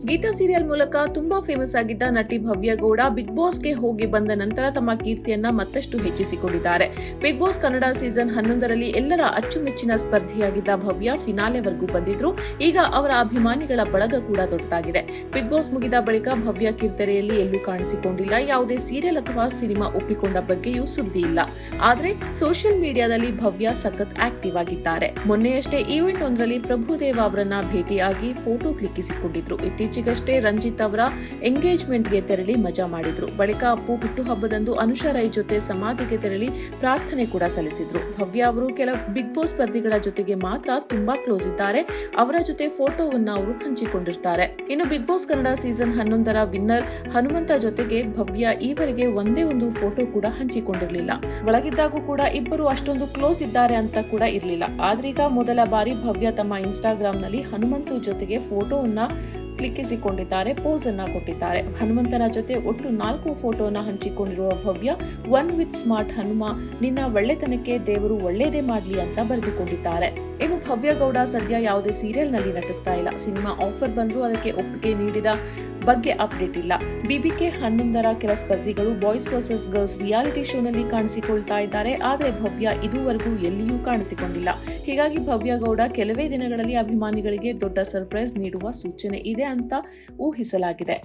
Geetha serial ಮೂಲಕ ತುಂಬಾ famous ಆಗಿದ್ದ ನಟಿ ಭವ್ಯ ಗೌಡ ಬಿಗ್ ಬಾಸ್ಗೆ ಹೋಗಿ ಬಂದ ನಂತರ ತಮ್ಮ ಕೀರ್ತಿಯನ್ನ ಮತ್ತಷ್ಟು ಹೆಚ್ಚಿಸಿಕೊಂಡಿದ್ದಾರೆ. ಬಿಗ್ ಬಾಸ್ ಕನ್ನಡ ಸೀಸನ್ 11ರಲ್ಲಿ ಎಲ್ಲರ ಅಚ್ಚುಮೆಚ್ಚಿನ ಸ್ಪರ್ಧಿಯಾಗಿದ್ದ ಭವ್ಯ ಫಿನಾಲೆವರೆಗೂ ಬಂದಿದ್ರು. ಈಗ ಅವರ ಅಭಿಮಾನಿಗಳ ಬಳಗ ಕೂಡ ದೊಡ್ಡದಾಗಿದೆ. ಬಿಗ್ ಬಾಸ್ ಮುಗಿದ ಬಳಿಕ ಭವ್ಯ ಕಿರುತೆರೆಯಲ್ಲಿ ಎಲ್ಲೂ ಕಾಣಿಸಿಕೊಂಡಿಲ್ಲ. ಯಾವುದೇ ಸೀರಿಯಲ್ ಅಥವಾ ಸಿನಿಮಾ ಒಪ್ಪಿಕೊಂಡ ಬಗ್ಗೆಯೂ ಸುದ್ದಿ ಇಲ್ಲ. ಆದ್ರೆ ಸೋಷಿಯಲ್ ಮೀಡಿಯಾದಲ್ಲಿ ಭವ್ಯ ಸಖತ್ ಆಕ್ಟಿವ್ ಆಗಿದ್ದಾರೆ. ಮೊನ್ನೆಯಷ್ಟೇ ಈವೆಂಟ್ ಒಂದರಲ್ಲಿ ಪ್ರಭುದೇವ ಅವರನ್ನ ಭೇಟಿಯಾಗಿ ಫೋಟೋ ಕ್ಲಿಕ್ಕಿಸಿಕೊಂಡಿದ್ರು. ಇತ್ತೀಚೆಗಷ್ಟೇ ರಂಜಿತ್ ಅವರ ಎಂಗೇಜ್ಮೆಂಟ್ಗೆ ತೆರಳಿ ಮಜಾ ಮಾಡಿದ್ರು. ಬಳಿಕ ಅಪ್ಪು ಹುಟ್ಟುಹಬ್ಬದಂದು ಅನುಷಾ ರೈ ಜೊತೆ ಸಮಾಧಿಗೆ ತೆರಳಿ ಪ್ರಾರ್ಥನೆ ಕೂಡ ಸಲ್ಲಿಸಿದ್ರು. ಭವ್ಯ ಅವರು ಕೆಲ ಬಿಗ್ ಬಾಸ್ ಸ್ಪರ್ಧಿಗಳ ಜೊತೆಗೆ ಮಾತ್ರ ತುಂಬಾ ಕ್ಲೋಸ್ ಇದ್ದಾರೆ. ಅವರ ಜೊತೆ ಫೋಟೋವನ್ನ ಅವರು ಹಂಚಿಕೊಂಡಿರ್ತಾರೆ. ಇನ್ನು ಬಿಗ್ ಬಾಸ್ ಕನ್ನಡ ಸೀಸನ್ 11ರ ವಿನ್ನರ್ ಹನುಮಂತ ಜೊತೆಗೆ ಭವ್ಯ ಈವರೆಗೆ ಒಂದೇ ಒಂದು ಫೋಟೋ ಕೂಡ ಹಂಚಿಕೊಂಡಿರಲಿಲ್ಲ. ಒಳಗಿದ್ದಾಗೂ ಕೂಡ ಇಬ್ಬರು ಅಷ್ಟೊಂದು ಕ್ಲೋಸ್ ಇದ್ದಾರೆ ಅಂತ ಕೂಡ ಇರಲಿಲ್ಲ. ಆದ್ರೀಗ ಮೊದಲ ಬಾರಿ ಭವ್ಯ ತಮ್ಮ ಇನ್ಸ್ಟಾಗ್ರಾಂನಲ್ಲಿ ಹನುಮಂತು ಜೊತೆಗೆ ಫೋಟೋವನ್ನ ಕ್ಲಿಕ್ಕಿಸಿಕೊಂಡಿದ್ದಾರೆ, ಪೋಸ್ ಅನ್ನ ಕೊಟ್ಟಿದ್ದಾರೆ. ಹನುಮಂತನ ಜೊತೆ ಒಟ್ಟು 4 ಫೋಟೋನ ಹಂಚಿಕೊಂಡಿರುವ ಭವ್ಯ ಒನ್ ವಿತ್ ಸ್ಮಾರ್ಟ್ ಹನುಮ, ನಿನ್ನ ಒಳ್ಳೆತನಕ್ಕೆ ದೇವರು ಒಳ್ಳೇದೇ ಮಾಡ್ಲಿ ಅಂತ ಬರೆದುಕೊಂಡಿದ್ದಾರೆ. ಇನ್ನು ಭವ್ಯ ಗೌಡ ಸದ್ಯ ಯಾವುದೇ ಸೀರಿಯಲ್ ನಲ್ಲಿ ನಟಿಸ್ತಾ ಇಲ್ಲ. ಸಿನಿಮಾ ಆಫರ್ ಬಂದರೂ ಅದಕ್ಕೆ ಒಪ್ಪಿಗೆ ನೀಡಿದ ಬಗ್ಗೆ ಅಪ್ಡೇಟ್ ಇಲ್ಲ. BBK 11ರ ಕೆಲ ಸ್ಪರ್ಧಿಗಳು ಬಾಯ್ಸ್ ವರ್ಸಸ್ ಗರ್ಲ್ಸ್ ರಿಯಾಲಿಟಿ ಶೋನಲ್ಲಿ ಕಾಣಿಸಿಕೊಳ್ತಾ ಇದ್ದಾರೆ. ಆದರೆ ಭವ್ಯ ಇದುವರೆಗೂ ಎಲ್ಲಿಯೂ ಕಾಣಿಸಿಕೊಂಡಿಲ್ಲ. ಹೀಗಾಗಿ ಭವ್ಯ ಗೌಡ ಕೆಲವೇ ದಿನಗಳಲ್ಲಿ ಅಭಿಮಾನಿಗಳಿಗೆ ದೊಡ್ಡ ಸರ್ಪ್ರೈಸ್ ನೀಡುವ ಸೂಚನೆ ಇದೆ ಅಂತ ಊಹಿಸಲಾಗಿದೆ.